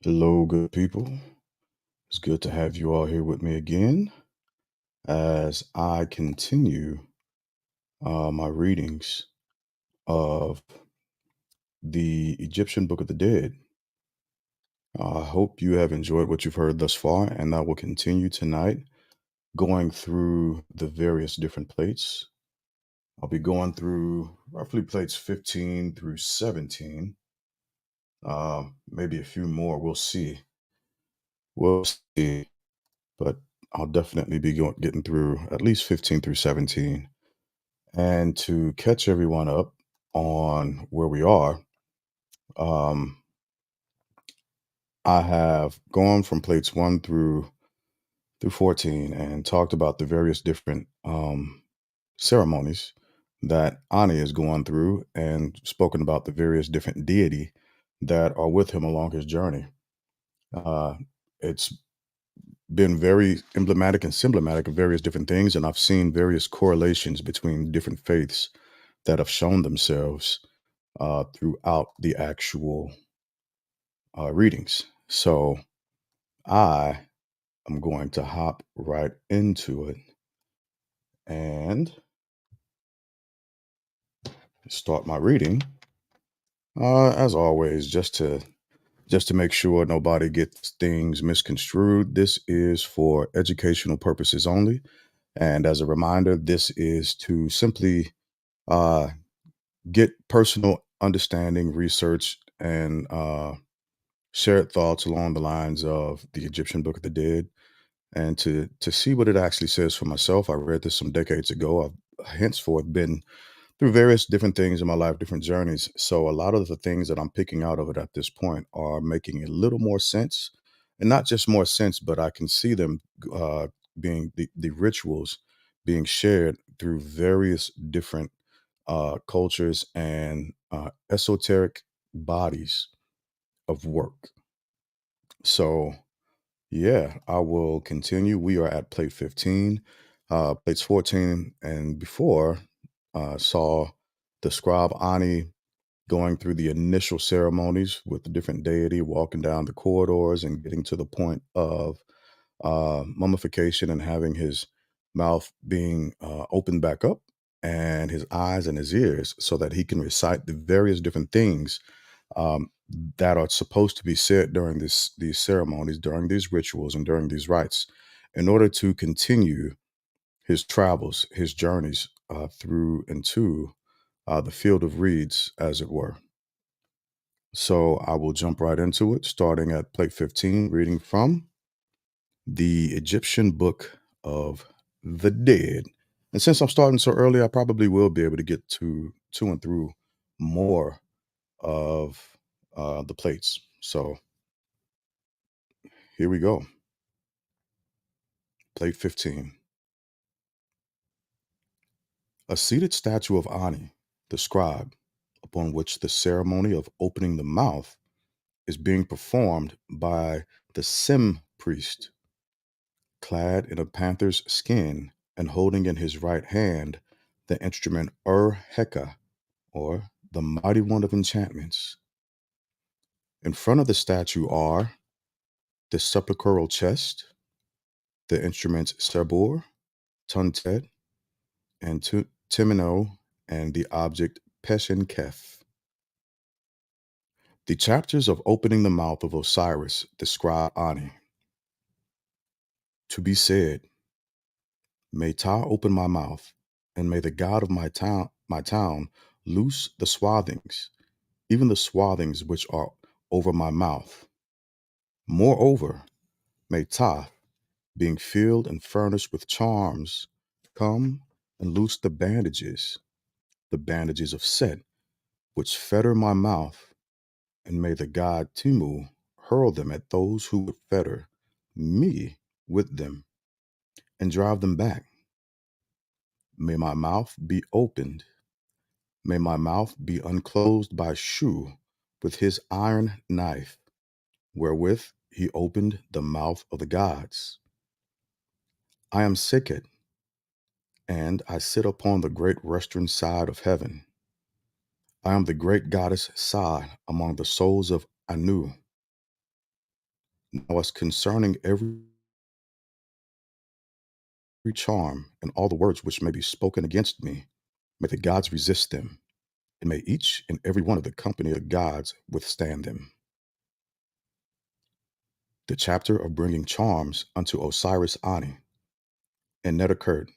Hello, good people. It's good to have you all here with me again as I continue my readings of the Egyptian Book of the Dead. I hope you have enjoyed what you've heard thus far, and I will continue tonight going through the various different plates. I'll be going through roughly plates 15 through 17, maybe a few more. We'll see. We'll see. But I'll definitely be getting through at least 15 through 17. And to catch everyone up on where we are, um, I have gone from plates 1 through 14 and talked about the various different ceremonies that Ani is going through and spoken about the various different deity that are with him along his journey. Uh, it's been very emblematic and symptomatic of various different things, and I've seen various correlations between different faiths that have shown themselves throughout the actual readings. So I am going to hop right into it and start my reading. As always, just to make sure nobody gets things misconstrued, this is for educational purposes only. And as a reminder, this is to simply uh, get personal understanding, research, and shared thoughts along the lines of the Egyptian Book of the Dead, and to see what it actually says for myself. I read this some decades ago. I've henceforth been through various different things in my life, different journeys. So a lot of the things that I'm picking out of it at this point are making a little more sense, and not just more sense, but I can see them being the rituals being shared through various different cultures and esoteric bodies of work. So yeah, I will continue. We are at plate 15. Plates 14 and before saw the scribe Ani going through the initial ceremonies with the different deity, walking down the corridors and getting to the point of mummification and having his mouth being opened back up and his eyes and his ears so that he can recite the various different things um, that are supposed to be said during these ceremonies, during these rituals, and during these rites, in order to continue his travels, his journeys through and to the field of reeds, as it were. So I will jump right into it, starting at plate 15, reading from the Egyptian Book of the Dead. And since I'm starting so early, I probably will be able to get to and through more of the plates. So here we go. Plate 15. A seated statue of Ani, the scribe, upon which the ceremony of opening the mouth is being performed by the Sim priest, clad in a panther's skin and holding in his right hand the instrument Heka, or the mighty one of enchantments. In front of the statue are the sepulchral chest, the instruments Sebur, Tuntet, and Timino, and the object Peshenketh. The chapters of opening the mouth of Osiris describe Ani. To be said, may Ptah open my mouth, and may the god of my town loose the swathings, even the swathings which are over my mouth. Moreover, may Ptah, being filled and furnished with charms, come and loose the bandages of Set, which fetter my mouth, and may the god Timu hurl them at those who would fetter me with them and drive them back. May my mouth be opened. May my mouth be unclosed by Shu with his iron knife, wherewith he opened the mouth of the gods. I am Sekhet, and I sit upon the great western side of heaven. I am the great goddess Sa among the souls of Anu. Now, as concerning every charm and all the words which may be spoken against me, may the gods resist them, and may each and every one of the company of gods withstand them. The chapter of bringing charms unto Osiris Ani. And that occurred.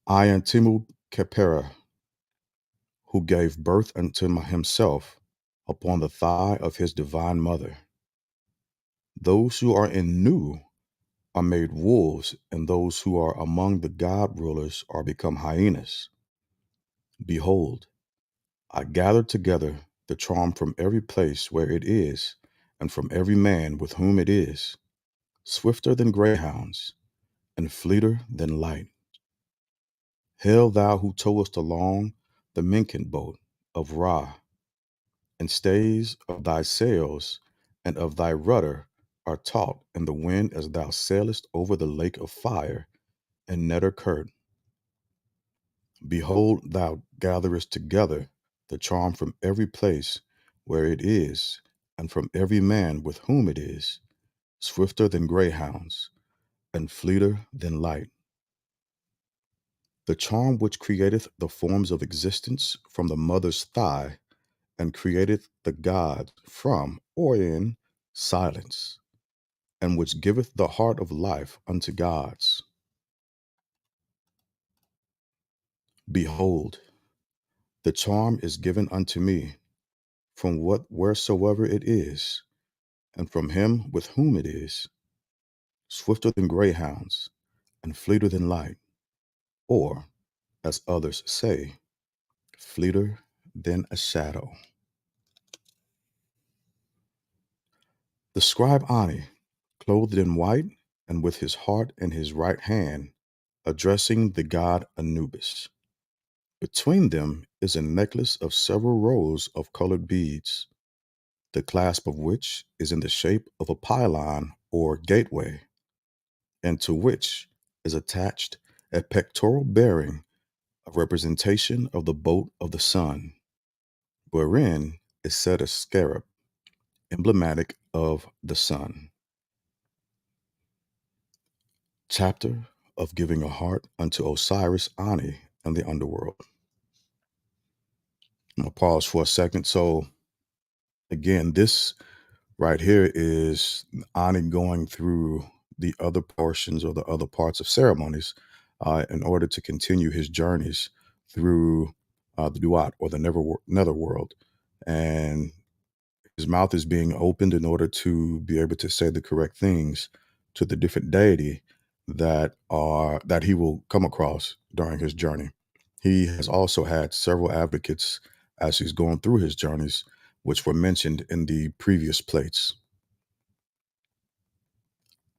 Iantimu Kepera, who gave birth unto himself upon the thigh of his divine mother. Those who are in Nu are made wolves, and those who are among the god rulers are become hyenas. Behold, I gather together the charm from every place where it is, and from every man with whom it is, swifter than greyhounds, and fleeter than light. Hail, thou who towest along the Menken boat of Ra, and stays of thy sails and of thy rudder are taut in the wind as thou sailest over the lake of fire and Netter Kurt. Behold, thou gatherest together the charm from every place where it is, and from every man with whom it is, swifter than greyhounds, and fleeter than light. The charm which createth the forms of existence from the mother's thigh, and createth the God from or in silence, and which giveth the heart of life unto gods. Behold, the charm is given unto me from what wheresoever it is, and from him with whom it is, swifter than greyhounds, and fleeter than light, or, as others say, fleeter than a shadow. The scribe Ani, clothed in white, and with his heart in his right hand, addressing the god Anubis. Between them is a necklace of several rows of colored beads, the clasp of which is in the shape of a pylon or gateway, and to which is attached a pectoral bearing a representation of the boat of the sun, wherein is set a scarab, emblematic of the sun. Chapter of giving a heart unto Osiris Ani and the underworld. I'm gonna pause for a second. So again, this right here is Ani going through the other portions or the other parts of ceremonies in order to continue his journeys through the Duat or the netherworld. And his mouth is being opened in order to be able to say the correct things to the different deity that he will come across during his journey. He has also had several advocates as he's going through his journeys, which were mentioned in the previous plates.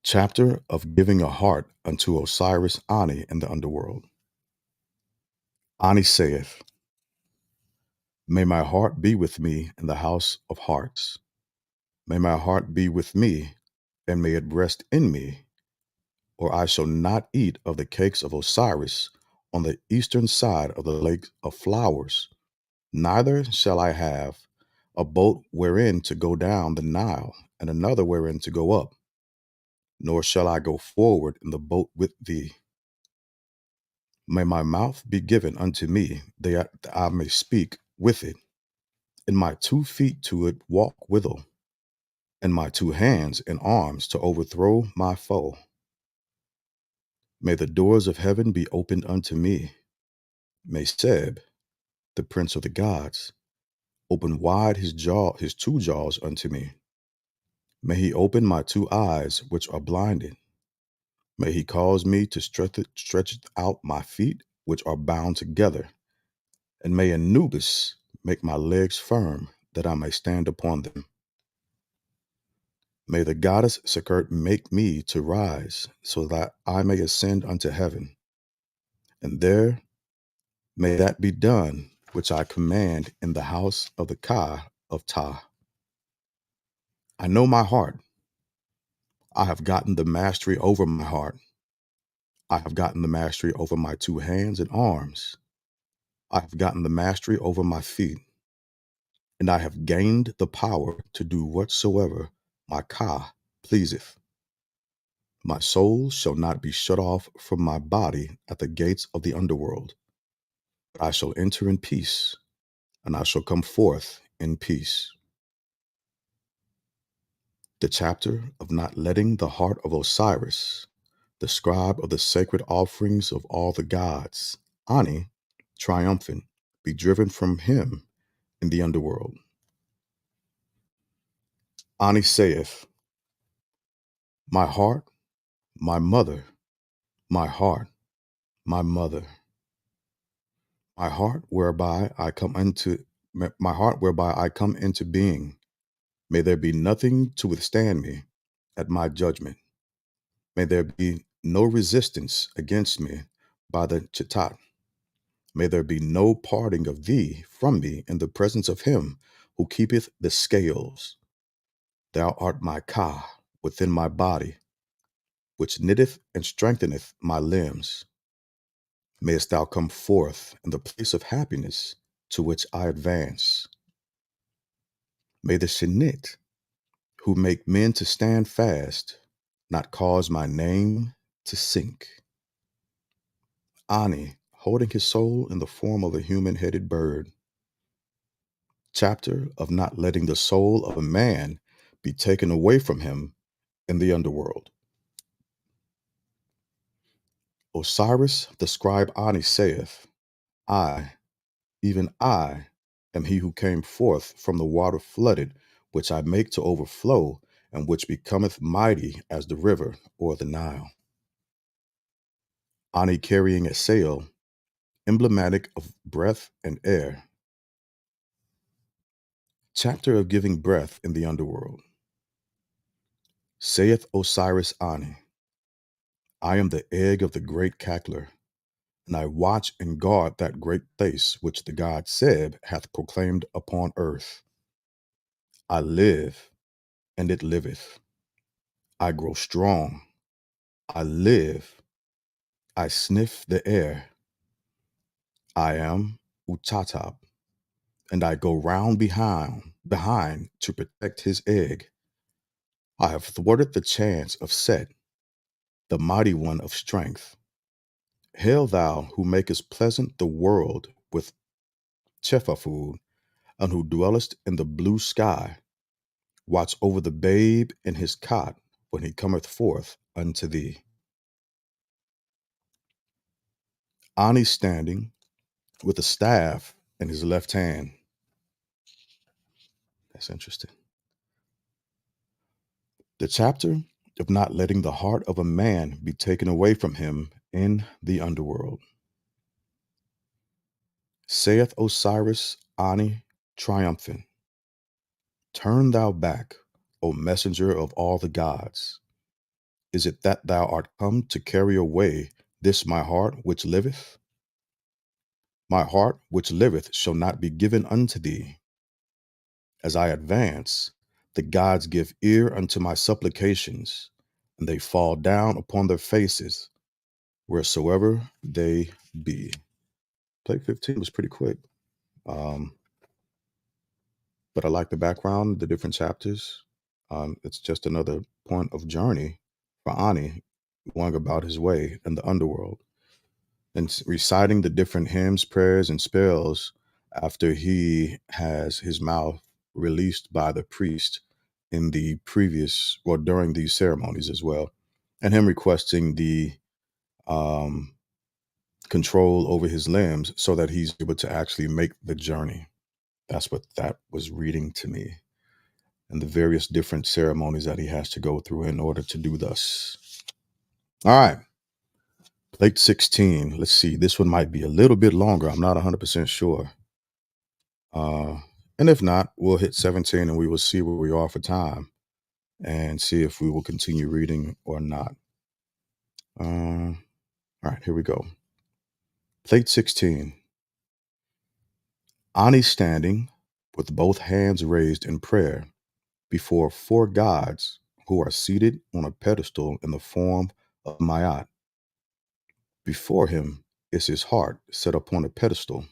Chapter of giving a heart unto Osiris Ani in the underworld. Ani saith, May my heart be with me in the house of hearts. May my heart be with me, and may it rest in me, or I shall not eat of the cakes of Osiris on the eastern side of the lake of flowers, neither shall I have a boat wherein to go down the Nile, and another wherein to go up, nor shall I go forward in the boat with thee. May my mouth be given unto me, that I may speak with it, and my 2 feet to it walk withal, and my 2 hands and arms to overthrow my foe. May the doors of heaven be opened unto me. May Seb, the prince of the gods, open wide his 2 jaws unto me. May he open my 2 eyes which are blinded. May he cause me to stretch out my feet which are bound together. And may Anubis make my legs firm, that I may stand upon them. May the goddess Sekert make me to rise, so that I may ascend unto heaven. And there may that be done which I command in the house of the Ka of Ta. I know my heart. I have gotten the mastery over my heart. I have gotten the mastery over my 2 hands and arms. I have gotten the mastery over my feet. and I have gained the power to do whatsoever my Ka pleaseth. My soul shall not be shut off from my body at the gates of the underworld, but I shall enter in peace, and I shall come forth in peace. The chapter of not letting the heart of Osiris, the scribe of the sacred offerings of all the gods, Ani, triumphant, be driven from him in the underworld. Ani saith, My heart, my mother, my heart, my mother, my heart whereby I come into my heart whereby I come into being. May there be nothing to withstand me at my judgment. May there be no resistance against me by the Chitat. May there be no parting of thee from me in the presence of him who keepeth the scales. Thou art my Ka within my body, which knitteth and strengtheneth my limbs. Mayest thou come forth in the place of happiness to which I advance. May the Shinit, who make men to stand fast, not cause my name to sink. Ani, holding his soul in the form of a human-headed bird. Chapter of not letting the soul of a man be taken away from him in the underworld. Osiris, the scribe Ani saith, I, even I, am he who came forth from the water flooded, which I make to overflow, and which becometh mighty as the river or the Nile. Ani carrying a sail, emblematic of breath and air. Chapter of giving breath in the underworld. Saith Osiris Ani, I am the egg of the great cackler, and I watch and guard that great place which the god Seb hath proclaimed upon earth. I live, and it liveth. I grow strong. I live. I sniff the air. I am Utatab, and I go round behind to protect his egg. I have thwarted the chance of Set, the mighty one of strength. Hail thou who makest pleasant the world with Chefa food, and who dwellest in the blue sky. Watch over the babe in his cot when he cometh forth unto thee. Ani standing with a staff in his left hand. That's interesting. The chapter of not letting the heart of a man be taken away from him in the underworld. Saith Osiris Ani triumphant, turn thou back, O messenger of all the gods. Is it that thou art come to carry away this my heart which liveth? My heart which liveth shall not be given unto thee. As I advance, the gods give ear unto my supplications, and they fall down upon their faces, wheresoever they be. Plate 15 was pretty quick, um, but I like the background, the different chapters. It's just another point of journey for Ani going about his way in the underworld and reciting the different hymns, prayers, and spells after he has his mouth released by the priest in the previous or during these ceremonies as well, and him requesting the um, control over his limbs so that he's able to actually make the journey. That's what that was reading to me, and the various different ceremonies that he has to go through in order to do thus. All right. Plate 16. Let's see. This one might be a little bit longer. I'm not 100% sure. Uh, and if not, we'll hit 17 and we will see where we are for time and see if we will continue reading or not. All right, here we go. Plate 16. Ani standing with both hands raised in prayer before four gods who are seated on a pedestal in the form of Mayat. Before him is his heart set upon a pedestal.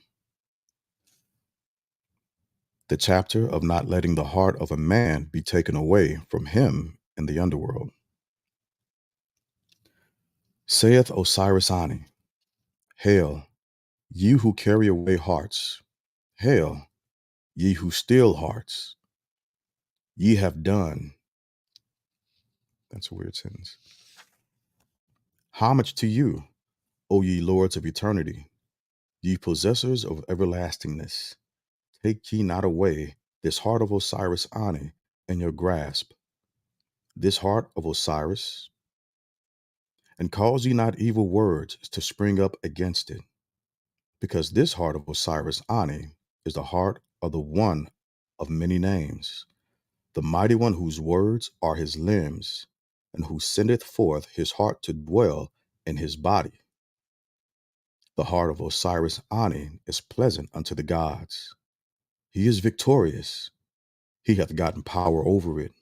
The chapter of not letting the heart of a man be taken away from him in the underworld. Saith Osiris Ani, Hail, ye who carry away hearts. Hail, ye who steal hearts. Ye have done. That's a weird sentence. Homage to you, O ye lords of eternity, ye possessors of everlastingness. Take ye not away this heart of Osiris Ani in your grasp, this heart of Osiris, and cause ye not evil words to spring up against it, because this heart of Osiris Ani is the heart of the one of many names, the mighty one whose words are his limbs, and who sendeth forth his heart to dwell in his body. The heart of Osiris Ani is pleasant unto the gods. He is victorious. He hath gotten power over it.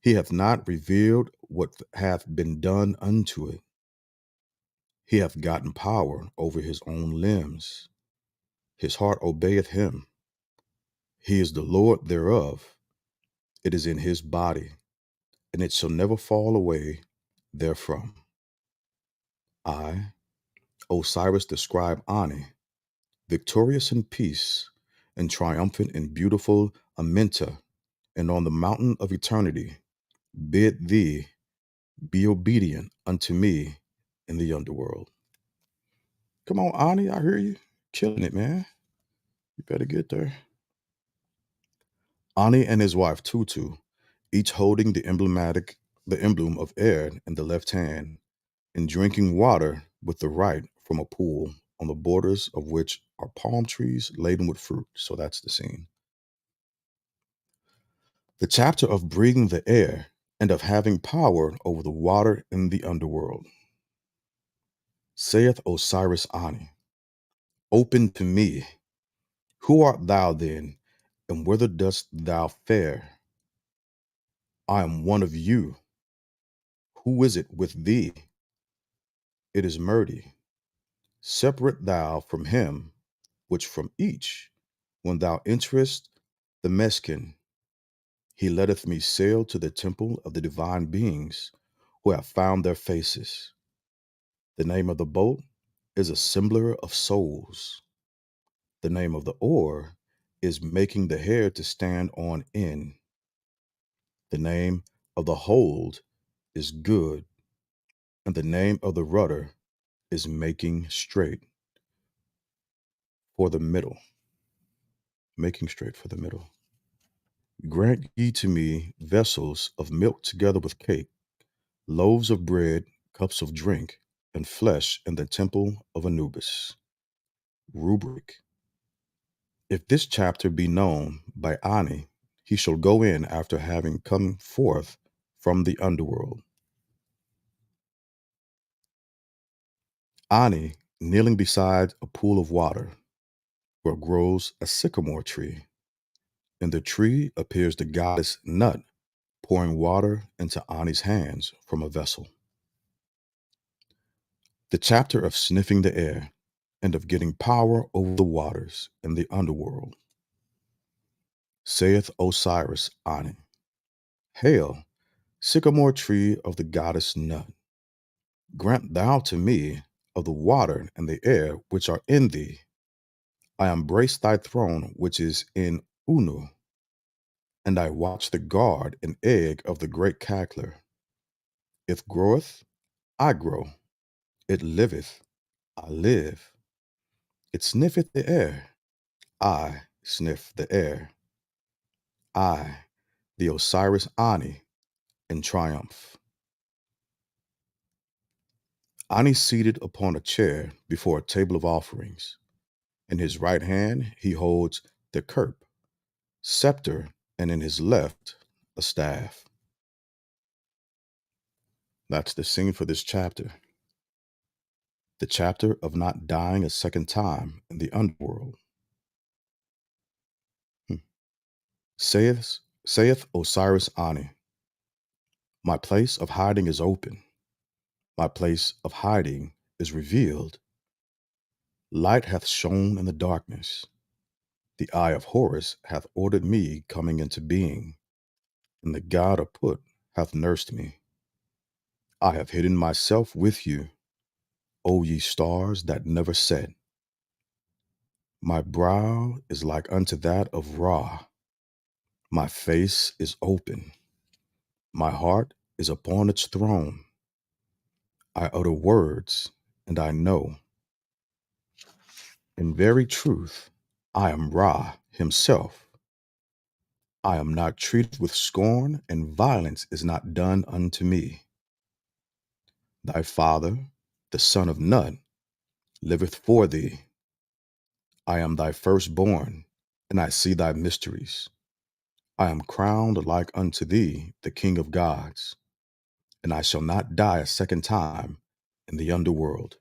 He hath not revealed what hath been done unto it. He hath gotten power over his own limbs. His heart obeyeth him. He is the Lord thereof. It is in his body, and it shall never fall away therefrom. I, Osiris the scribe Ani, victorious in peace, and triumphant in beautiful Amenta, and on the mountain of eternity, bid thee be obedient unto me in the underworld. Come on, Ani, I hear you. Killing it, man. You better get there. Ani and his wife Tutu, each holding the emblem of Erd in the left hand, and drinking water with the right from a pool on the borders of which are palm trees laden with fruit. So that's the scene. The chapter of breathing the air and of having power over the water in the underworld. Saith Osiris Ani, Open to me. Who art thou then, and whither dost thou fare? I am one of you. Who is it with thee? It is Murdi. Separate thou from him, which from each, when thou enterest the meskin, he letteth me sail to the temple of the divine beings who have found their faces. The name of the boat is Assembler of Souls. The name of the oar is Making the hair to stand on end. The name of the hold is Good, and the name of the rudder is Making straight for the middle. Making straight for the middle. Grant ye to me vessels of milk together with cake, loaves of bread, cups of drink, and flesh in the temple of Anubis. Rubric. If this chapter be known by Ani, he shall go in after having come forth from the underworld. Ani, kneeling beside a pool of water, where grows a sycamore tree. In the tree appears the goddess Nut, pouring water into Ani's hands from a vessel. The chapter of sniffing the air and of getting power over the waters in the underworld. Saith Osiris Ani, Hail, sycamore tree of the goddess Nut. Grant thou to me of the water and the air which are in thee. I embrace thy throne which is in Unu, and I watch the guard and egg of the great cackler. It groweth, I grow. It liveth, I live. It sniffeth the air, I sniff the air. I, the Osiris Ani, in triumph. Ani seated upon a chair before a table of offerings. In his right hand he holds the kerp, scepter, and in his left a staff. That's the scene for this chapter. The chapter of not dying a second time in the underworld. Saith Osiris Ani, My place of hiding is open. My place of hiding is revealed. Light hath shone in the darkness. The eye of Horus hath ordered me coming into being, and the God of Put hath nursed me. I have hidden myself with you, O ye stars that never set. My brow is like unto that of Ra. My face is open. My heart is upon its throne. I utter words, and I know. In very truth, I am Ra himself. I am not treated with scorn, and violence is not done unto me. Thy father, the son of Nut, liveth for thee. I am thy firstborn, and I see thy mysteries. I am crowned like unto thee, the King of gods, and I shall not die a second time in the underworld.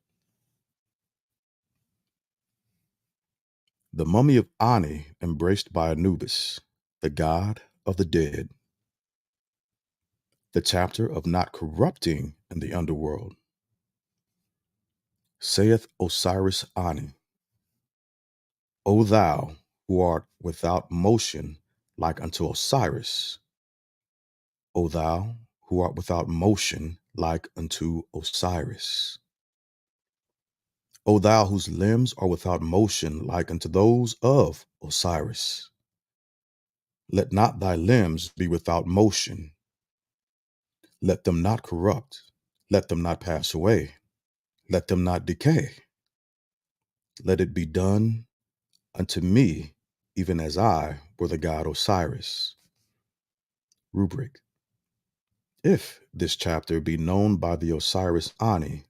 The mummy of Ani embraced by Anubis, the god of the dead. The chapter of not corrupting in the underworld. Saith Osiris Ani, O thou who art without motion like unto Osiris, O thou who art without motion like unto Osiris, O thou whose limbs are without motion like unto those of Osiris, let not thy limbs be without motion, let them not corrupt, let them not pass away, let them not decay. Let it be done unto me, even as I were the god Osiris. Rubric. If this chapter be known by the Osiris Ani,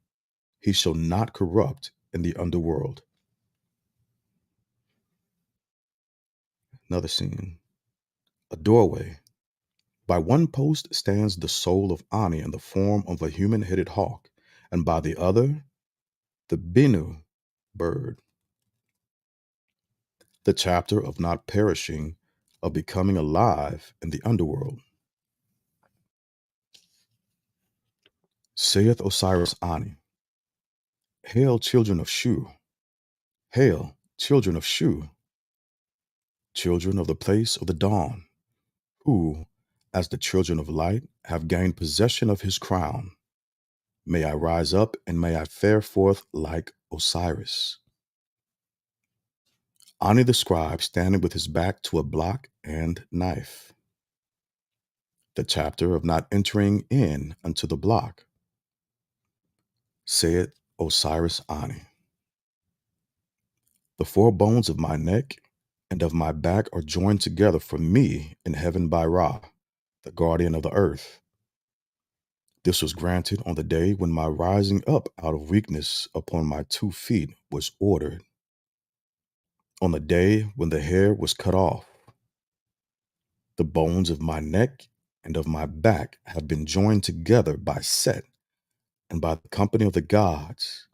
he shall not corrupt in the underworld. Another scene. A doorway. By one post stands the soul of Ani in the form of a human-headed hawk, and by the other, the Binu bird. The chapter of not perishing, of becoming alive in the underworld. Saith Osiris Ani, Hail, children of Shu! Hail, children of Shu! Children of the place of the dawn, who, as the children of light, have gained possession of his crown. May I rise up and may I fare forth like Osiris. Ani the scribe standing with his back to a block and knife. The chapter of not entering in unto the block. Saith Osiris Ani. The four bones of my neck and of my back are joined together for me in heaven by Ra, the guardian of the earth. This was granted on the day when my rising up out of weakness upon my 2 feet was ordered, on the day when the hair was cut off. The bones of my neck and of my back have been joined together by Set and by the company of the gods,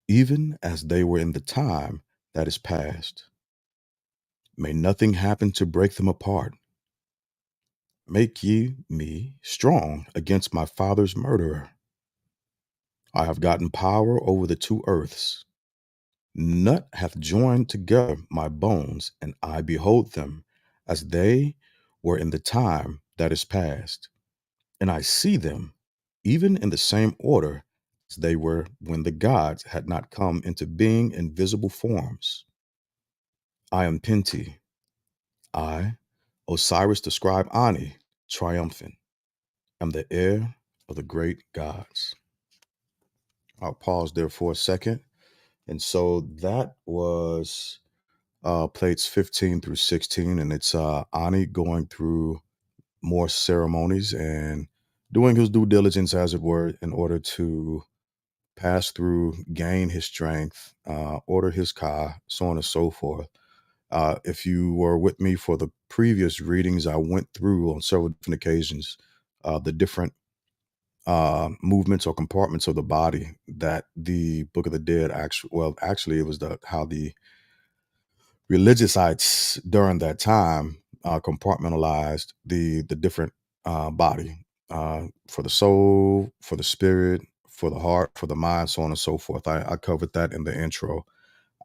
even as they were in the time that is past. May nothing happen to break them apart. Make ye me strong against my father's murderer. I have gotten power over the 2 earths. Nut hath joined together my bones, and I behold them as they were in the time that is past. And I see them even in the same order as they were when the gods had not come into being in visible forms. I am Penti. I, Osiris the scribe Ani, triumphant, am the heir of the great gods. I'll pause there for a second. And so that was plates 15 through 16, and it's Ani going through more ceremonies and doing his due diligence, as it were, in order to pass through, gain his strength, order his ka, so on and so forth. If you were with me for the previous readings, I went through on several different occasions the different movements or compartments of the body that the Book of the Dead actually it was how the religiousites during that time compartmentalized the different body for the soul, for the spirit, for the heart, for the mind, so on and so forth. I covered that in the intro.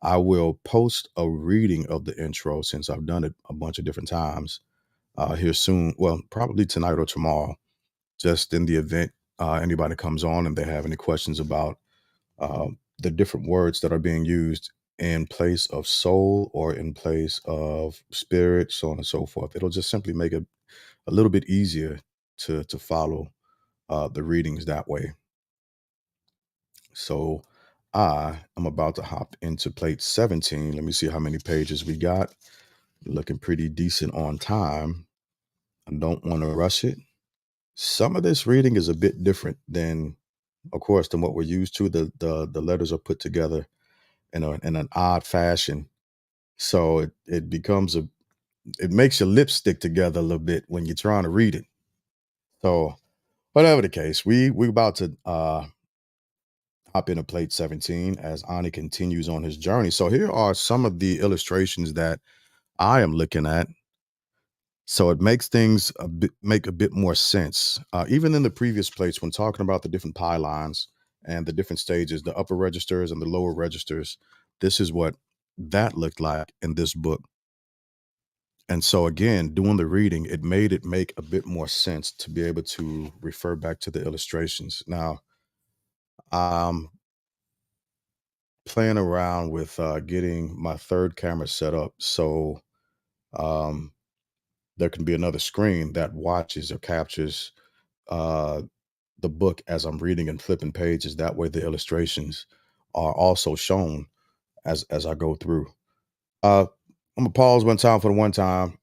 I will post a reading of the intro since I've done it a bunch of different times here soon. Well, probably tonight or tomorrow, just in the event anybody comes on and they have any questions about the different words that are being used in place of soul or in place of spirit, so on and so forth. It'll just simply make it a little bit easier to follow the readings that way. So I am about to hop into plate 17. Let me see how many pages we got. Looking pretty decent on time. I don't want to rush it. Some of this reading is a bit different than, of course, than what we're used to. The letters are put together in an odd fashion, so it becomes a it makes your lips stick together a little bit when you're trying to read it. So whatever the case, we're about to hop into plate 17 as Ani continues on his journey. So here are some of the illustrations that I am looking at. So it makes things make a bit more sense. Even in the previous plates, when talking about the different pylons and the different stages, the upper registers and the lower registers, this is what that looked like in this book. And so again, doing the reading, it made it make a bit more sense to be able to refer back to the illustrations. Now, I'm playing around with getting my third camera set up so um, there can be another screen that watches or captures uh, the book as I'm reading and flipping pages. That way, the illustrations are also shown as I go through. Uh, I'm gonna pause one time for the one time.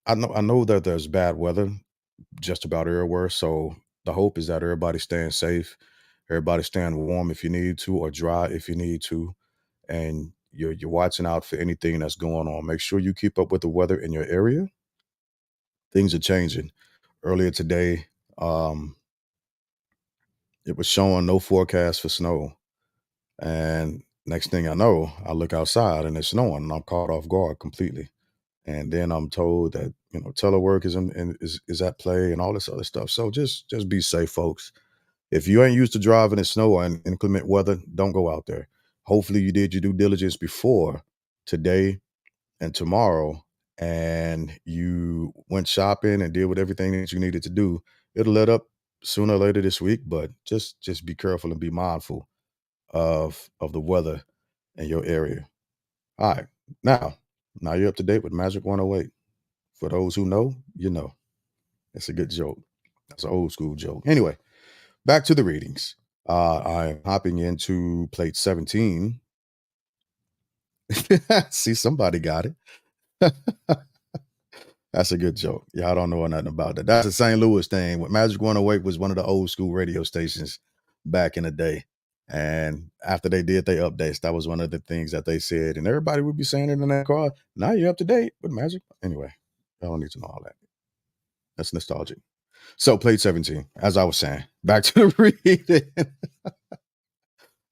I know that there's bad weather just about everywhere, so the hope is that everybody's staying safe, everybody's staying warm if you need to, or dry if you need to, and you're watching out for anything that's going on. Make sure you keep up with the weather in your area. Things are changing. Earlier today, um, it was showing no forecast for snow. And next thing I know, I look outside and it's snowing and I'm caught off guard completely. And then I'm told that, telework is at play and all this other stuff. So just be safe, folks. If you ain't used to driving in snow or in inclement weather, don't go out there. Hopefully you did your due diligence before today and tomorrow, and you went shopping and did with everything that you needed to do. It'll let up sooner or later this week, but just be careful and be mindful of the weather in your area. All right. Now you're up to date with Magic 108. For those who know, you know. It's a good joke. That's an old school joke. Anyway, back to the readings. I'm hopping into plate 17. See, somebody got it. That's a good joke. Y'all don't know nothing about that. That's a St. Louis thing. What Magic 108 was one of the old school radio stations back in the day. And after they did their updates, that was one of the things that they said. And everybody would be saying it in that car. Now you're up to date with Magic. Anyway, I don't need to know all that. That's nostalgic. So, plate 17, as I was saying, back to the reading.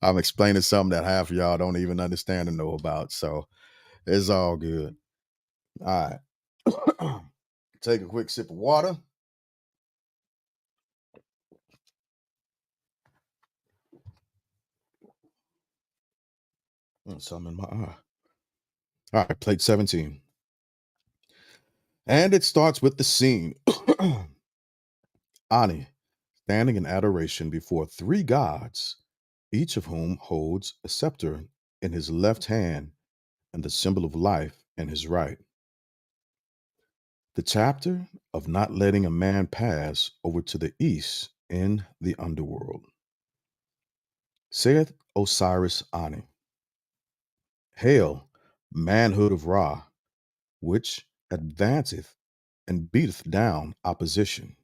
I'm explaining something that half of y'all don't even understand or know about. So, it's all good. All right. Take a quick sip of water. Something in my eye. All right, plate 17. And it starts with the scene. Ani standing in adoration before three gods, each of whom holds a scepter in his left hand and the symbol of life in his right. The chapter of not letting a man pass over to the east in the underworld. Saith Osiris Ani, Hail, manhood of Ra, which advanceth and beateth down opposition.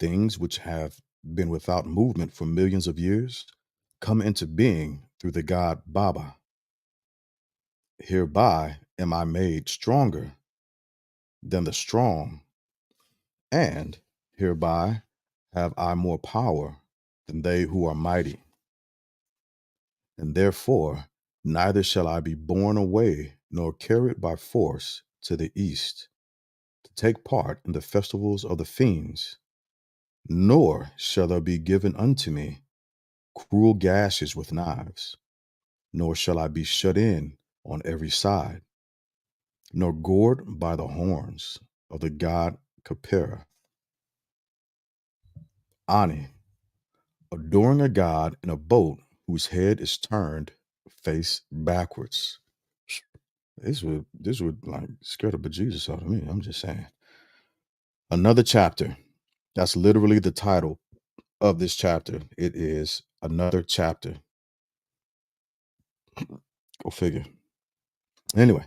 Things which have been without movement for millions of years come into being through the god Baba. Hereby am I made stronger than the strong, and hereby have I more power than they who are mighty. And therefore, neither shall I be borne away nor carried by force to the east to take part in the festivals of the fiends, nor shall there be given unto me cruel gashes with knives, nor shall I be shut in on every side, nor gored by the horns of the god Khepera. Ani, adoring a god in a boat whose head is turned face backwards. This would like scare the bejesus out of me. I'm just saying. Another chapter. That's literally the title of this chapter. It is another chapter. Go figure. Anyway,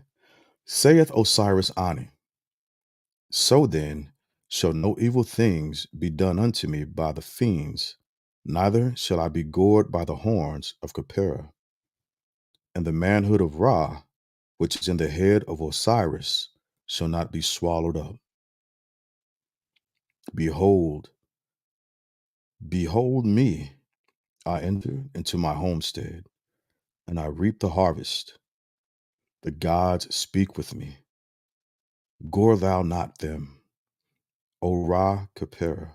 saith Osiris Ani, so then shall no evil things be done unto me by the fiends, neither shall I be gored by the horns of Khepera. And the manhood of Ra, which is in the head of Osiris, shall not be swallowed up. Behold, behold me, I enter into my homestead, and I reap the harvest. The gods speak with me. Gore thou not them, O Ra Khepera.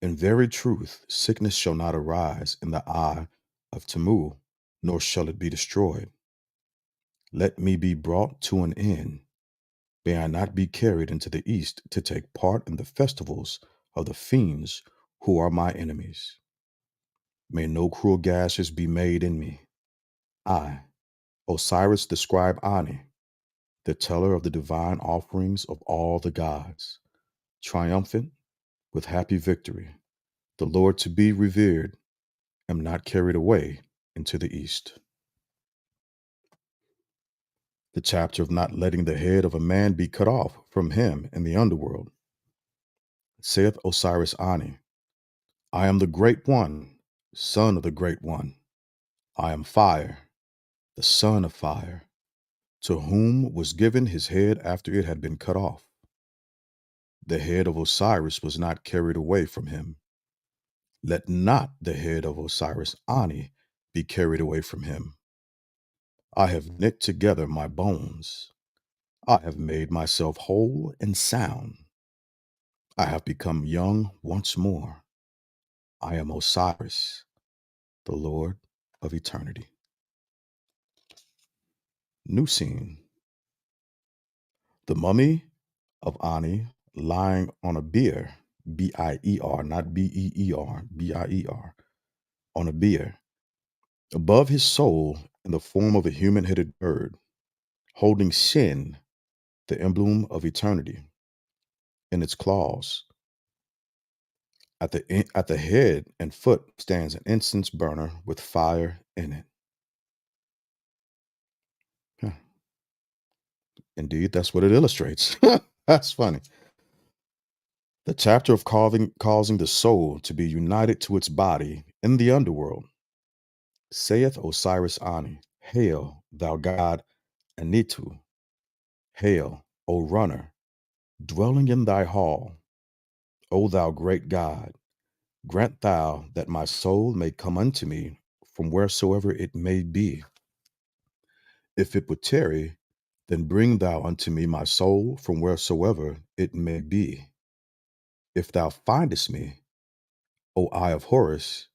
In very truth, sickness shall not arise in the eye of Tamu, nor shall it be destroyed. Let me be brought to an end. May I not be carried into the east to take part in the festivals of the fiends who are my enemies. May no cruel gashes be made in me. I, Osiris the scribe Ani, the teller of the divine offerings of all the gods, triumphant with happy victory, the Lord to be revered, am not carried away into the east. The chapter of not letting the head of a man be cut off from him in the underworld. Saith Osiris Ani, I am the great one, son of the great one. I am fire, the son of fire, to whom was given his head after it had been cut off. The head of Osiris was not carried away from him. Let not the head of Osiris Ani be carried away from him. I have knit together my bones. I have made myself whole and sound. I have become young once more. I am Osiris, the Lord of eternity. New scene. The mummy of Ani lying on a bier, B-I-E-R, not B-E-E-R, B-I-E-R, on a bier. Above his soul, in the form of a human headed bird, holding Shin, the emblem of eternity, in its claws. At the head and foot stands an incense burner with fire in it. Huh. Indeed, that's what it illustrates. That's funny. The chapter of causing the soul to be united to its body in the underworld. Saith Osiris Ani, Hail, thou god Anitu. Hail, O runner, dwelling in thy hall. O thou great God, grant thou that my soul may come unto me from wheresoever it may be. If it would tarry, then bring thou unto me my soul from wheresoever it may be. If thou findest me, O Eye of Horus,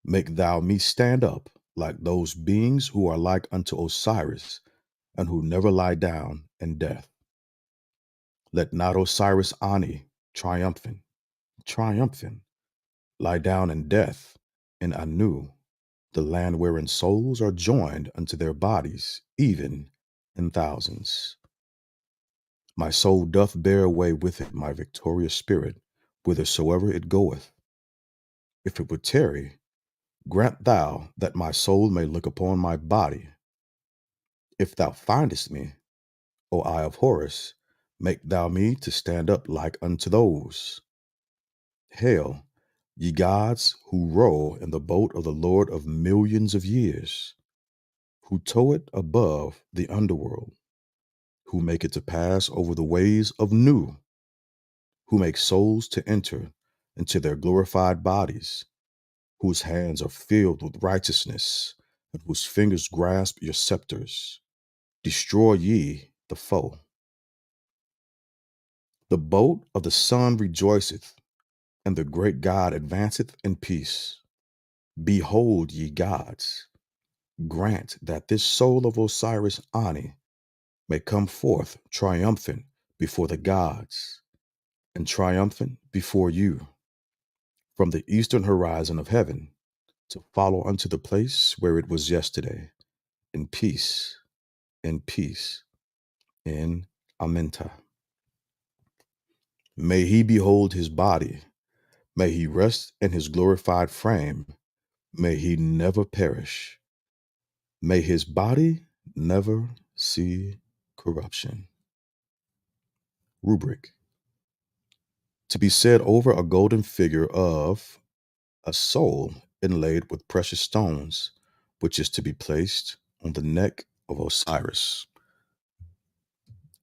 make thou me stand up like those beings who are like unto Osiris and who never lie down in death. Let not Osiris Ani, triumphant, lie down in death in Anu, the land wherein souls are joined unto their bodies, even in thousands. My soul doth bear away with it my victorious spirit, whithersoever it goeth. If it would tarry, grant thou that my soul may look upon my body. If thou findest me, O Eye of Horus, make thou me to stand up like unto those. Hail, ye gods who row in the boat of the Lord of millions of years, who tow it above the underworld, who make it to pass over the ways of Nu, who make souls to enter into their glorified bodies, whose hands are filled with righteousness, and whose fingers grasp your scepters. Destroy ye the foe. The boat of the sun rejoiceth, and the great God advanceth in peace. Behold, ye gods, grant that this soul of Osiris Ani may come forth triumphant before the gods and triumphant before you from the eastern horizon of heaven to follow unto the place where it was yesterday in peace, in peace, in Aminta. May he behold his body. May he rest in his glorified frame. May he never perish. May his body never see corruption. Rubric: to be said over a golden figure of a soul inlaid with precious stones, which is to be placed on the neck of Osiris.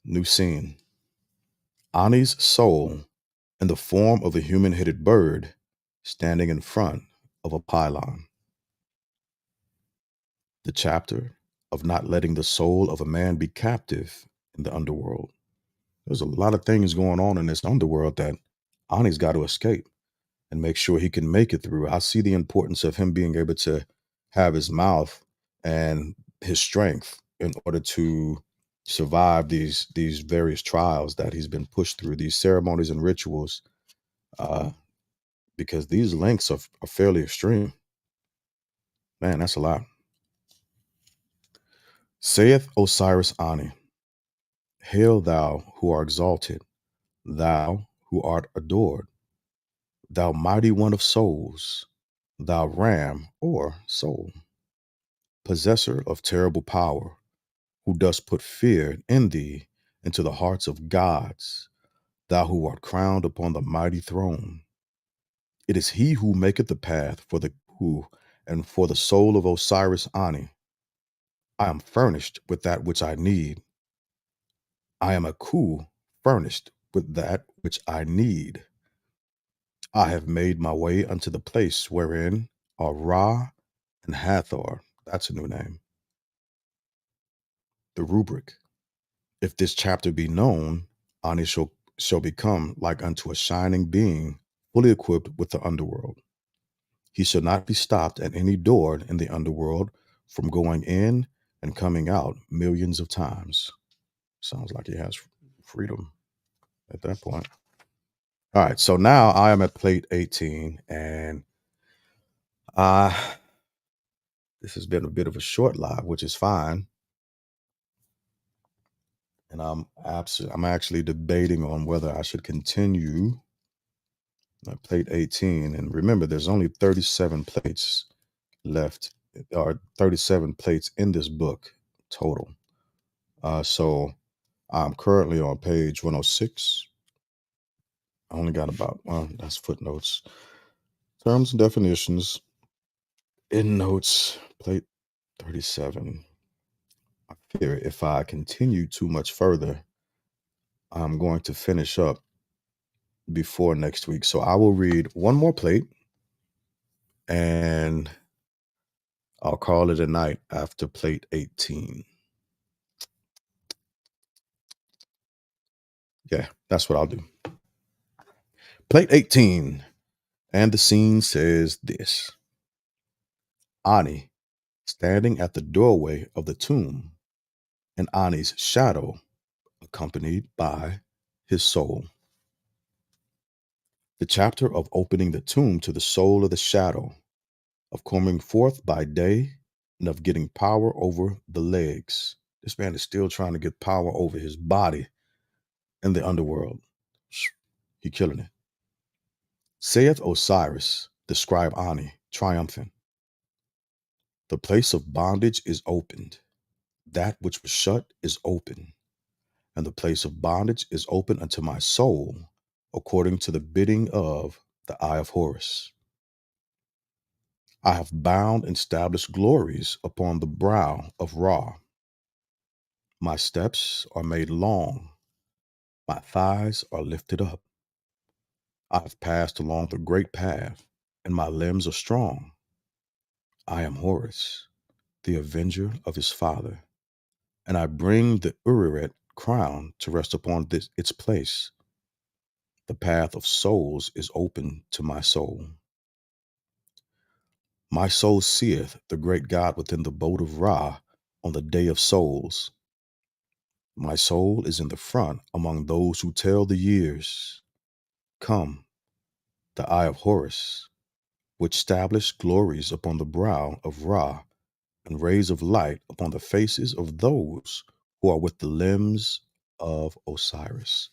New scene: Ani's soul in the form of a human headed bird standing in front of a pylon. The chapter of not letting the soul of a man be captive in the underworld. There's a lot of things going on in this underworld that Ani's got to escape and make sure he can make it through. I see the importance of him being able to have his mouth and his strength in order to survive these various trials that he's been pushed through, these ceremonies and rituals, uh, because these lengths are fairly extreme. Man, that's a lot. Saith Osiris Ani, hail thou who art exalted, thou who art adored, thou mighty one of souls, thou ram or soul, possessor of terrible power, who dost put fear in thee into the hearts of gods, thou who art crowned upon the mighty throne. It is he who maketh the path for the who and for the soul of Osiris Ani. I am furnished with that which I need. I am a Khu furnished with that which I need. I have made my way unto the place wherein are Ra and Hathor. That's a new name. The rubric: if this chapter be known, Ani shall become like unto a shining being, fully equipped with the underworld. He shall not be stopped at any door in the underworld from going in and coming out millions of times. Sounds like he has freedom at that point. All right, so now I am at plate 18, and uh this has been a bit of a short live, which is fine. And I'm actually debating on whether I should continue plate 18. And remember, there's only 37 plates left, or 37 plates in this book total. So I'm currently on page 106. I only got about, well, that's footnotes. Terms and definitions, endnotes, plate 37. I fear if I continue too much further, I'm going to finish up before next week. So I will read one more plate and I'll call it a night after plate 18. Yeah, that's what I'll do. Plate 18. And the scene says this: Ani standing at the doorway of the tomb, and Ani's shadow accompanied by his soul. The chapter of opening the tomb to the soul of the shadow, of coming forth by day, and of getting power over the legs. This man is still trying to get power over his body in the underworld. He killing it. Saith Osiris, the scribe Ani, triumphant, the place of bondage is opened. That which was shut is open, and the place of bondage is open unto my soul, according to the bidding of the eye of Horus. I have bound and established glories upon the brow of Ra. My steps are made long, my thighs are lifted up. I have passed along the great path, and my limbs are strong. I am Horus, the avenger of his father, and I bring the Uriret crown to rest upon its place. The path of souls is open to my soul. My soul seeth the great God within the boat of Ra on the day of souls. My soul is in the front among those who tell the years. Come, the eye of Horus, which stablished glories upon the brow of Ra, and rays of light upon the faces of those who are with the limbs of Osiris,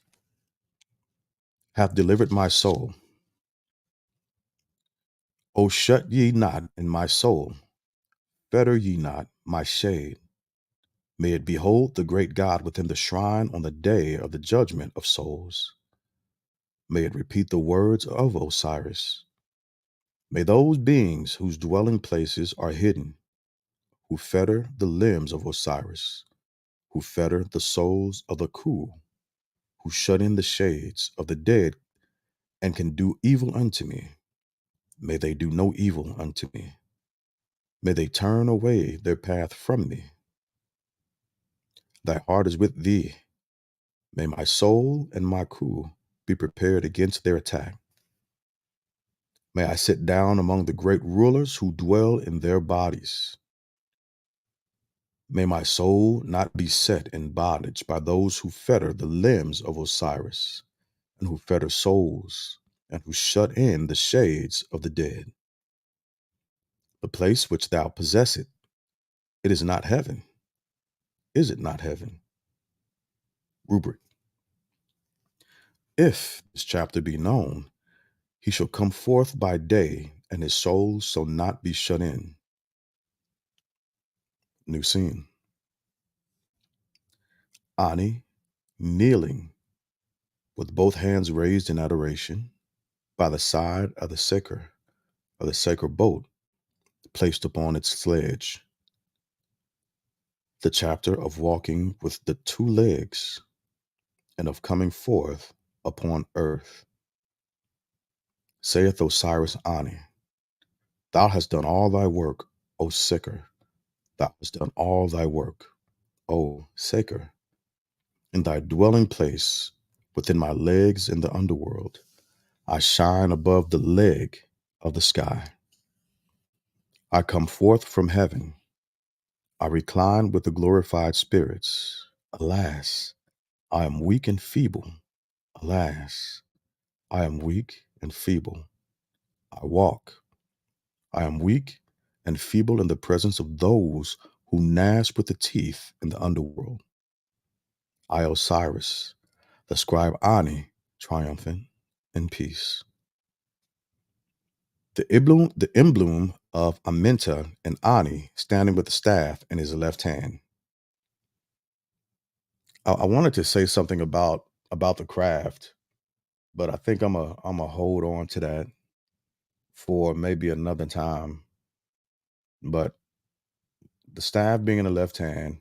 hath delivered my soul. O shut ye not in my soul, fetter ye not my shade. May it behold the great God within the shrine on the day of the judgment of souls. May it repeat the words of Osiris. May those beings whose dwelling places are hidden, who fetter the limbs of Osiris, who fetter the souls of the Khu, who shut in the shades of the dead and can do evil unto me. May they do no evil unto me. May they turn away their path from me. Thy heart is with thee. May my soul and my Khu be prepared against their attack. May I sit down among the great rulers who dwell in their bodies. May my soul not be set in bondage by those who fetter the limbs of Osiris, and who fetter souls, and who shut in the shades of the dead. The place which thou possessest, it is not heaven. Is it not heaven? Rubric. If this chapter be known, he shall come forth by day, and his soul shall not be shut in. New scene. Ani, kneeling, with both hands raised in adoration, by the side of the sacred boat, placed upon its sledge. The chapter of walking with the two legs, and of coming forth upon earth. Saith Osiris Ani, thou hast done all thy work, O Seker. Thou hast done all thy work, O Seker. In thy dwelling place, within my legs in the underworld, I shine above the leg of the sky. I come forth from heaven. I recline with the glorified spirits. Alas, I am weak and feeble. Alas, I am weak and feeble. I walk. I am weak and feeble in the presence of those who gnash with the teeth in the underworld. I, Osiris, the scribe Ani, triumphant in peace. The emblem of Amenta and Ani standing with the staff in his left hand. I wanted to say something about the craft, but I think I'm a hold on to that for maybe another time. But the staff being in the left hand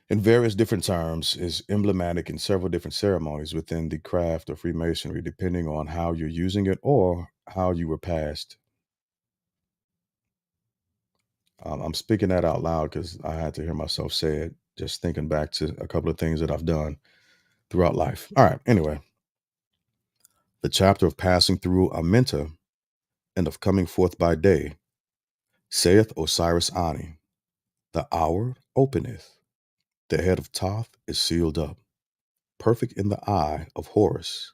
in various different terms is emblematic in several different ceremonies within the craft of Freemasonry, depending on how you're using it or how you were passed. I'm speaking that out loud because I had to hear myself say it, just thinking back to a couple of things that I've done throughout life. All right, anyway, the chapter of passing through Amenta and of coming forth by day, saith Osiris Ani, the hour openeth, the head of Thoth is sealed up, perfect in the eye of Horus.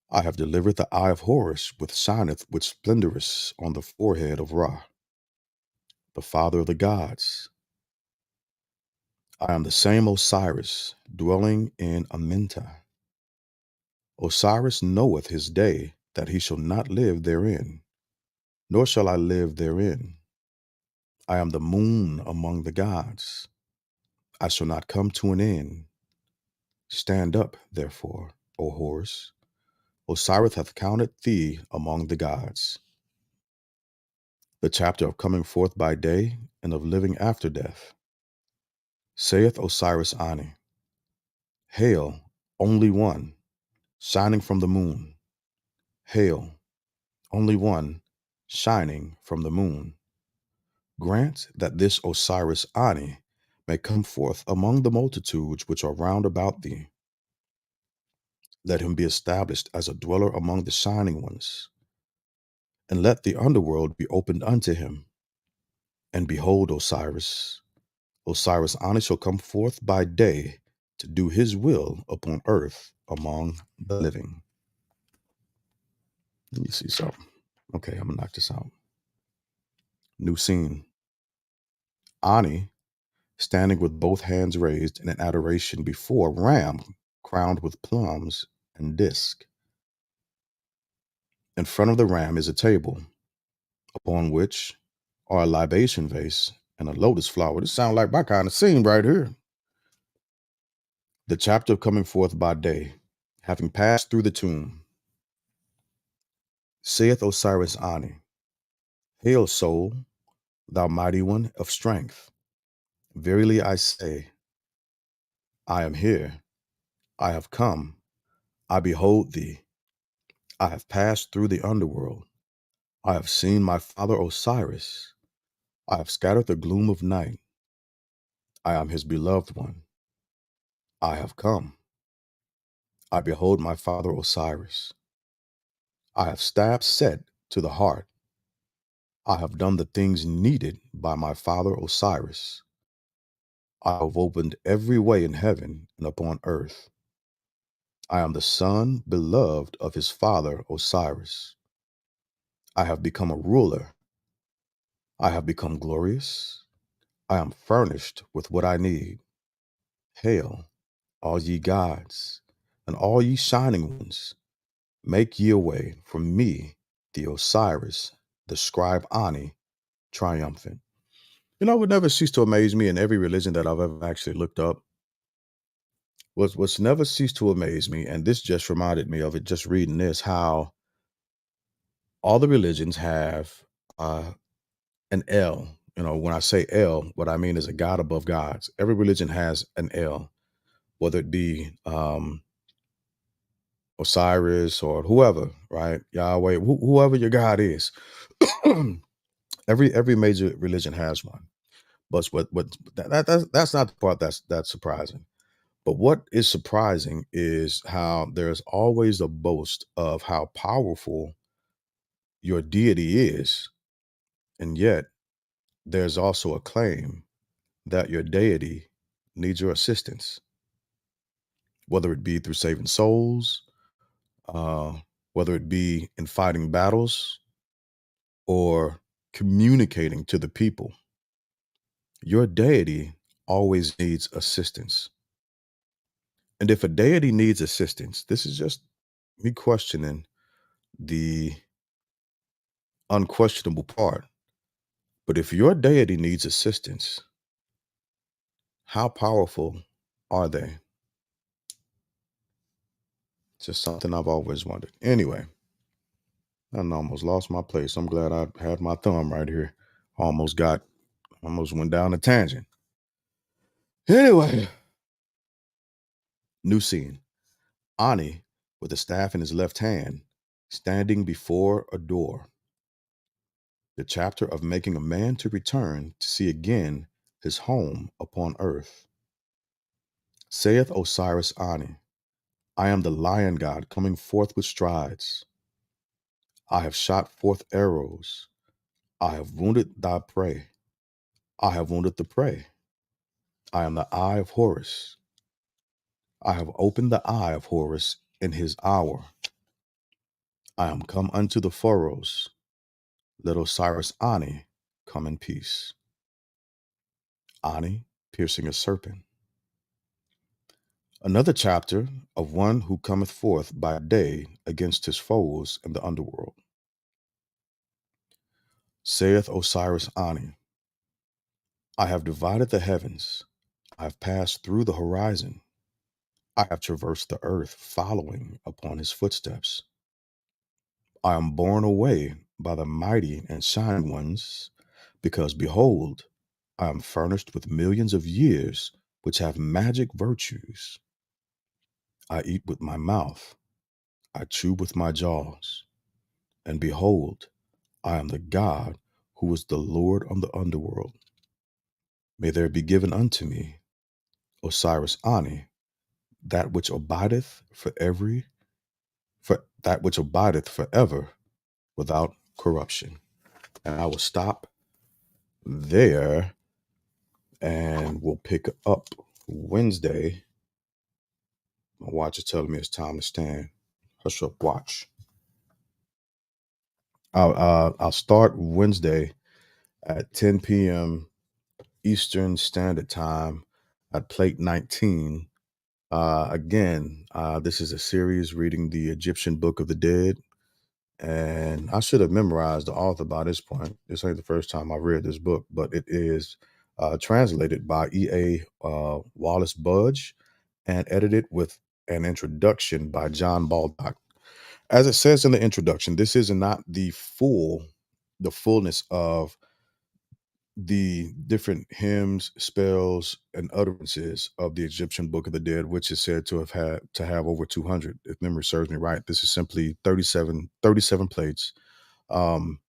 I have delivered the eye of Horus, which shineth with splendorous on the forehead of Ra, the father of the gods. I am the same Osiris, dwelling in Amenta. Osiris knoweth his day, that he shall not live therein, nor shall I live therein. I am the moon among the gods. I shall not come to an end. Stand up, therefore, O Horus. Osiris hath counted thee among the gods. The chapter of coming forth by day and of living after death. Saith Osiris Ani, hail, only one, shining from the moon. Hail, only one, shining from the moon. Grant that this Osiris Ani may come forth among the multitudes which are round about thee. Let him be established as a dweller among the shining ones, and let the underworld be opened unto him. And behold, Osiris Ani shall come forth by day to do his will upon earth among the living. Let me see something. Okay, I'm gonna knock this out. New scene. Ani standing with both hands raised in an adoration before a ram crowned with plums and disc. In front of the ram is a table, upon which are a libation vase and a lotus flower. This sounds like my kind of scene right here. The chapter of coming forth by day, having passed through the tomb, saith Osiris Ani, Hail, soul, thou mighty one of strength. Verily I say, I am here. I have come. I behold thee. I have passed through the underworld. I have seen my father Osiris. I have scattered the gloom of night. I am his beloved one. I have come. I behold my father Osiris. I have stabbed Set to the heart. I have done the things needed by my father Osiris. I have opened every way in heaven and upon earth. I am the son beloved of his father Osiris. I have become a ruler. I have become glorious. I am furnished with what I need. Hail, all ye gods, and all ye shining ones, make ye a way for me, the Osiris, the scribe Ani, triumphant. You know, it would never cease to amaze me in every religion that I've ever actually looked up. What's never ceased to amaze me, and this just reminded me of it just reading this, how all the religions have an El. You know, when I say El, what I mean is a God above gods. Every religion has an El, whether it be Osiris or whoever, right? Yahweh, whoever your God is. every major religion has one. But that's not the part that's surprising. But what is surprising is how there's always a boast of how powerful your deity is, and yet there's also a claim that your deity needs your assistance, whether it be through saving souls, uh, whether it be in fighting battles or communicating to the people. Your deity always needs assistance. And if a deity needs assistance, this is just me questioning the unquestionable part. But if your deity needs assistance, how powerful are they? Just something I've always wondered. Anyway, I almost lost my place. I'm glad I had my thumb right here. Almost went down a tangent. Anyway, new scene. Ani, with a staff in his left hand, standing before a door. The chapter of making a man to return to see again his home upon earth. Saith Osiris Ani, I am the lion god coming forth with strides. I have shot forth arrows. I have wounded thy prey. I have wounded the prey. I am the eye of Horus. I have opened the eye of Horus in his hour. I am come unto the furrows. Let Osiris Ani come in peace. Ani piercing a serpent. Another chapter of one who cometh forth by day against his foes in the underworld. Saith Osiris Ani, I have divided the heavens. I have passed through the horizon. I have traversed the earth, following upon his footsteps. I am borne away by the mighty and shining ones, because behold, I am furnished with millions of years which have magic virtues. I eat with my mouth, I chew with my jaws, and behold, I am the God who is the Lord on the underworld. May there be given unto me, Osiris Ani, that which abideth for that which abideth forever, without corruption. And I will stop there and we'll pick up Wednesday. My watch is telling me it's time to stand. Hush up, watch. I'll start Wednesday at 10 p.m. Eastern Standard Time at Plate 19. Again, this is a series reading the Egyptian Book of the Dead. And I should have memorized the author by this point. This ain't the first time I read this book, but it is translated by E.A. Wallace Budge and edited with an introduction by John Baldock. As it says in the introduction, this is not the fullness of the different hymns, spells, and utterances of the Egyptian Book of the Dead, which is said to have over 200, if memory serves me right. This is simply 37 plates um,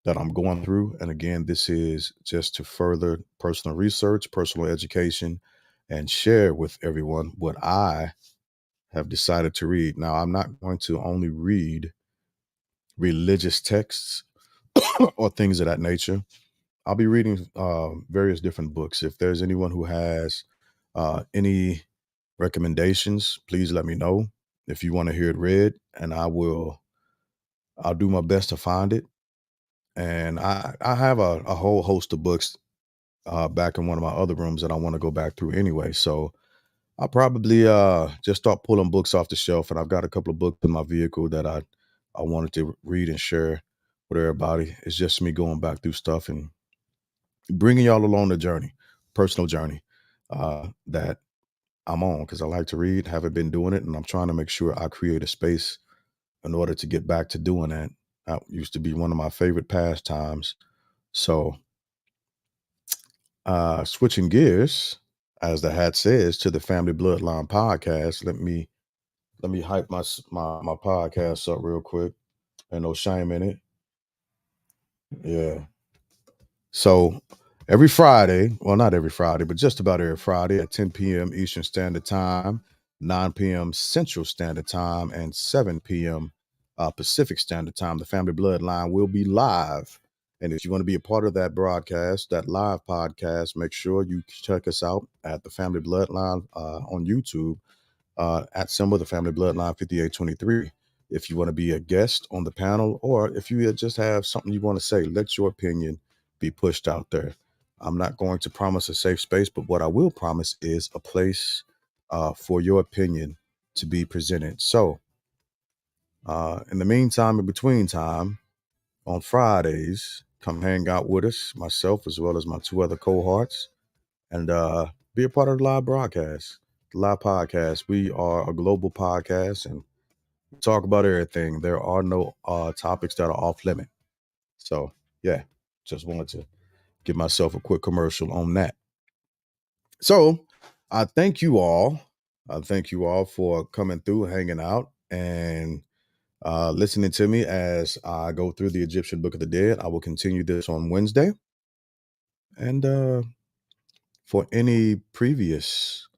that I'm going through. And again, this is just to further personal research, personal education, and share with everyone what I have decided to read. Now, I'm not going to only read religious texts or things of that nature. I'll be reading various different books. If there's anyone who has any recommendations, please let me know. If you want to hear it read, and I'll do my best to find it. And I have a whole host of books back in one of my other rooms that I want to go back through anyway. So I'll probably just start pulling books off the shelf, and I've got a couple of books in my vehicle that I wanted to read and share with everybody. It's just me going back through stuff and bringing y'all along the journey, personal journey that I'm on because I like to read, haven't been doing it, and I'm trying to make sure I create a space in order to get back to doing that. That used to be one of my favorite pastimes. So, switching gears, as the hat says, to the Family Bloodline podcast. Let me hype my podcast up real quick. Ain't no shame in it. Yeah. So every Friday, well, not every Friday, but just about every Friday at 10 p.m. Eastern Standard Time, 9 p.m. Central Standard Time, and 7 p.m. Pacific Standard Time, the Family Bloodline will be live. And if you want to be a part of that broadcast, that live podcast, make sure you check us out at the Family Bloodline on YouTube at symbol the Family Bloodline 5823. If you want to be a guest on the panel, or if you just have something you want to say, let your opinion be pushed out there. I'm not going to promise a safe space, but what I will promise is a place for your opinion to be presented. So, in the meantime, in between time, on Fridays, come hang out with us, myself as well as my two other cohorts, and be a part of the live broadcast, the live podcast. We are a global podcast and we talk about everything. There are no topics that are off limit. So, yeah, just wanted to give myself a quick commercial on that. So, I thank you all. I thank you all for coming through, hanging out, and listening to me as I go through the Egyptian Book of the Dead. I will continue this on Wednesday. And for any previous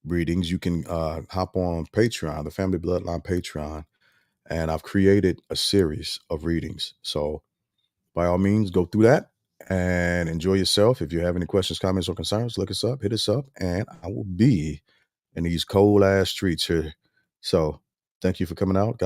readings, you can hop on Patreon, the Family Bloodline Patreon, and I've created a series of readings. So by all means, go through that and enjoy yourself. If you have any questions, comments, or concerns, look us up, hit us up, and I will be in these cold ass streets here. So thank you for coming out. God